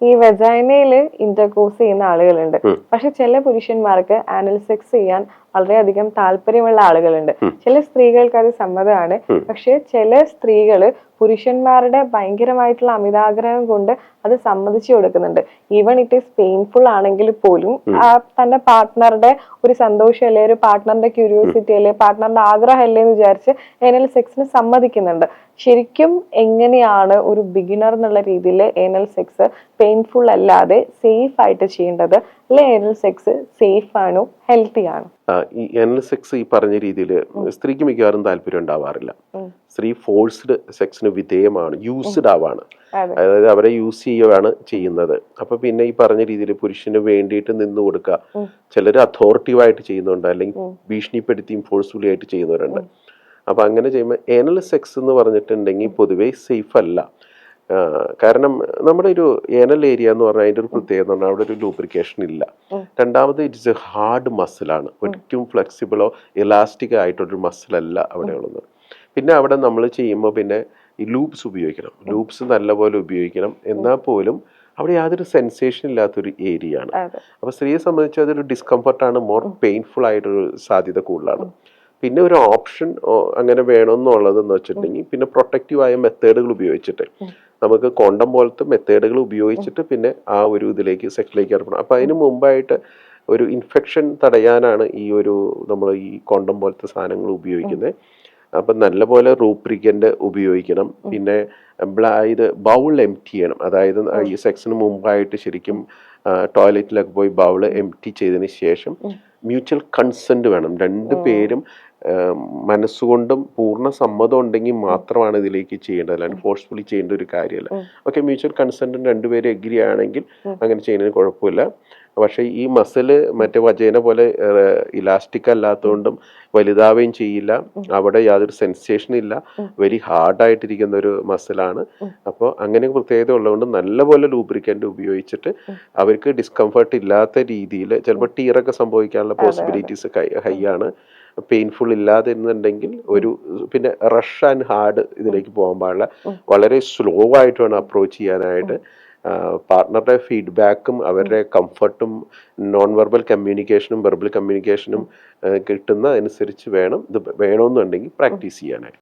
ഈ വെജൈനയില് ഇന്റർകോഴ്സ് ചെയ്യുന്ന ആളുകളുണ്ട്. പക്ഷെ ചില പുരുഷന്മാർക്ക് ആനൽ സെക്സ് ചെയ്യാൻ വളരെയധികം താല്പര്യമുള്ള ആളുകളുണ്ട്. ചില സ്ത്രീകൾക്ക് അത് സമ്മതമാണ്. പക്ഷെ ചില സ്ത്രീകള് പുരുഷന്മാരുടെ ഭയങ്കരമായിട്ടുള്ള അമിതാഗ്രഹം കൊണ്ട് അത് സമ്മതിച്ചു കൊടുക്കുന്നുണ്ട്. ഈവൻ ഇറ്റ് ഈസ് പെയിൻഫുൾ ആണെങ്കിൽ പോലും തന്റെ പാർട്ട്ണറുടെ ഒരു സന്തോഷം അല്ലെ, ഒരു പാർട്ട്ണറിന്റെ ക്യൂരിയോസിറ്റി അല്ലെ, പാർട്ട്ണറിന്റെ ആഗ്രഹം അല്ലേ എന്ന് വിചാരിച്ച് ഏനൽ സെക്സിന് സമ്മതിക്കുന്നുണ്ട്. ശരിക്കും എങ്ങനെയാണ് ഒരു ബിഗിനർ എന്നുള്ള രീതിയിൽ ഏനൽ സെക്സ് പെയിൻഫുൾ അല്ലാതെ സേഫ് ആയിട്ട് ചെയ്യേണ്ടത്? അല്ലെ ഏനൽ സെക്സ് സേഫ് ആണോ, ഹെൽത്തി ആണോ? ഈ ഏനൽ സെക്സ് ഈ പറഞ്ഞ രീതിയിൽ സ്ത്രീക്ക് മിക്കവാറും താല്പര്യം ഉണ്ടാവാറില്ല. സ്ത്രീ ഫോഴ്സ്ഡ് സെക്സിന് വിധേയമാണ്, യൂസ്ഡ് ആവാണ്. അതായത് അവരെ യൂസ് ചെയ്യുകയാണ് ചെയ്യുന്നത്. അപ്പൊ പിന്നെ ഈ പറഞ്ഞ രീതിയിൽ പുരുഷന് വേണ്ടിയിട്ട് നിന്ന് കൊടുക്കുക. ചിലർ അതോറിറ്റീവായിട്ട് ചെയ്യുന്നുണ്ട്, അല്ലെങ്കിൽ ഭീഷണിപ്പെടുത്തിയും ഫോഴ്സ്ഫുള്ളി ആയിട്ട് ചെയ്യുന്നവരുണ്ട്. അപ്പൊ അങ്ങനെ ചെയ്യുമ്പോൾ ഏനൽ സെക്സ് എന്ന് പറഞ്ഞിട്ടുണ്ടെങ്കിൽ പൊതുവേ സേഫ് അല്ല. കാരണം നമ്മുടെ ഒരു ഏനൽ ഏരിയ എന്ന് പറഞ്ഞാൽ അതിൻ്റെ ഒരു പ്രത്യേകത എന്ന് പറഞ്ഞാൽ അവിടെ ഒരു ലൂബ്രിക്കേഷൻ ഇല്ല. രണ്ടാമത് ഇറ്റ്സ് എ ഹാർഡ് മസിലാണ്, ഒരിക്കലും ഫ്ലെക്സിബിളോ ഇലാസ്റ്റിക് ആയിട്ടൊരു മസിലല്ല അവിടെ ഉള്ളത്. പിന്നെ അവിടെ നമ്മൾ ചെയ്യുമ്പോൾ പിന്നെ ഈ ലൂപ്സ് ഉപയോഗിക്കണം, ലൂപ്സ് നല്ലപോലെ ഉപയോഗിക്കണം. എന്നാൽ പോലും അവിടെ യാതൊരു സെൻസേഷൻ ഇല്ലാത്തൊരു ഏരിയ ആണ്. അപ്പൊ സ്ത്രീയെ സംബന്ധിച്ച് അതൊരു ഡിസ്കംഫർട്ടാണ്, മോർ പെയിൻഫുൾ ആയിട്ടൊരു സാധ്യത കൂടുതലാണ്. പിന്നെ ഒരു ഓപ്ഷൻ അങ്ങനെ വേണമെന്നുള്ളതെന്ന് വെച്ചിട്ടുണ്ടെങ്കിൽ പിന്നെ പ്രൊട്ടക്റ്റീവായ മെത്തേഡുകൾ ഉപയോഗിച്ചിട്ട് നമുക്ക് കോണ്ടം പോലത്തെ മെത്തേഡുകൾ ഉപയോഗിച്ചിട്ട് പിന്നെ ആ ഒരു ഇതിലേക്ക് സെക്സിലേക്ക് ഏർപ്പെടണം. അപ്പം അതിന് മുമ്പായിട്ട് ഒരു ഇൻഫെക്ഷൻ തടയാനാണ് ഈ ഒരു നമ്മൾ ഈ കോണ്ടം പോലത്തെ സാധനങ്ങൾ ഉപയോഗിക്കുന്നത്. അപ്പം നല്ലപോലെ റൂബ്രിക്കൻ്റ് ഉപയോഗിക്കണം. പിന്നെ ഇത് ബൗൾ എംറ്റി ചെയ്യണം. അതായത് ഈ സെക്സിന് മുമ്പായിട്ട് ശരിക്കും ടോയ്ലറ്റിലൊക്കെ പോയി ബൗൾ എംറ്റി ചെയ്തതിന് ശേഷം മ്യൂച്വൽ കൺസെന്റ് വേണം. രണ്ടുപേരും മനസ്സുകൊണ്ടും പൂർണ്ണ സമ്മതം ഉണ്ടെങ്കിൽ മാത്രമാണ് ഇതിലേക്ക് ചെയ്യേണ്ടത്, അല്ലാണ്ട് ഫോഴ്സ്ഫുള്ളി ചെയ്യേണ്ട ഒരു കാര്യമല്ല. ഓക്കെ, മ്യൂച്വൽ കൺസെന്റും രണ്ടുപേരും എഗ്രി ആണെങ്കിൽ അങ്ങനെ ചെയ്യുന്നതിന് കുഴപ്പമില്ല. പക്ഷെ ഈ മസിൽ മറ്റേ വജേന പോലെ ഇലാസ്റ്റിക് അല്ലാത്തതുകൊണ്ടും വലുതാവുകയും ചെയ്യില്ല, അവിടെ യാതൊരു സെൻസേഷൻ ഇല്ല, വെരി ഹാർഡായിട്ടിരിക്കുന്ന ഒരു മസിലാണ്. അപ്പോൾ അങ്ങനെ പ്രത്യേകത ഉള്ളതുകൊണ്ട് നല്ലപോലെ ലൂബ്രിക്കൻ്റ് ഉപയോഗിച്ചിട്ട് അവർക്ക് ഡിസ്കംഫർട്ട് ഇല്ലാത്ത രീതിയിൽ, ചിലപ്പോൾ ടീറൊക്കെ സംഭവിക്കാനുള്ള പോസിബിലിറ്റീസ് ഹൈ ആണ്. പെയിൻഫുൾ ഇല്ലാതെ എന്നുണ്ടെങ്കിൽ ഒരു പിന്നെ റഷ് ആൻഡ് ഹാർഡ് ഇതിലേക്ക് പോകാൻ പാടില്ല. വളരെ സ്ലോ ആയിട്ട് വേണം അപ്രോച്ച് ചെയ്യാനായിട്ട്. പാർട്ട്ണറുടെ ഫീഡ്ബാക്കും അവരുടെ കംഫർട്ടും നോൺ വെർബൽ കമ്മ്യൂണിക്കേഷനും വെർബൽ കമ്മ്യൂണിക്കേഷനും കിട്ടുന്ന അനുസരിച്ച് വേണം ഇത് വേണമെന്നുണ്ടെങ്കിൽ പ്രാക്ടീസ് ചെയ്യാനായിട്ട്.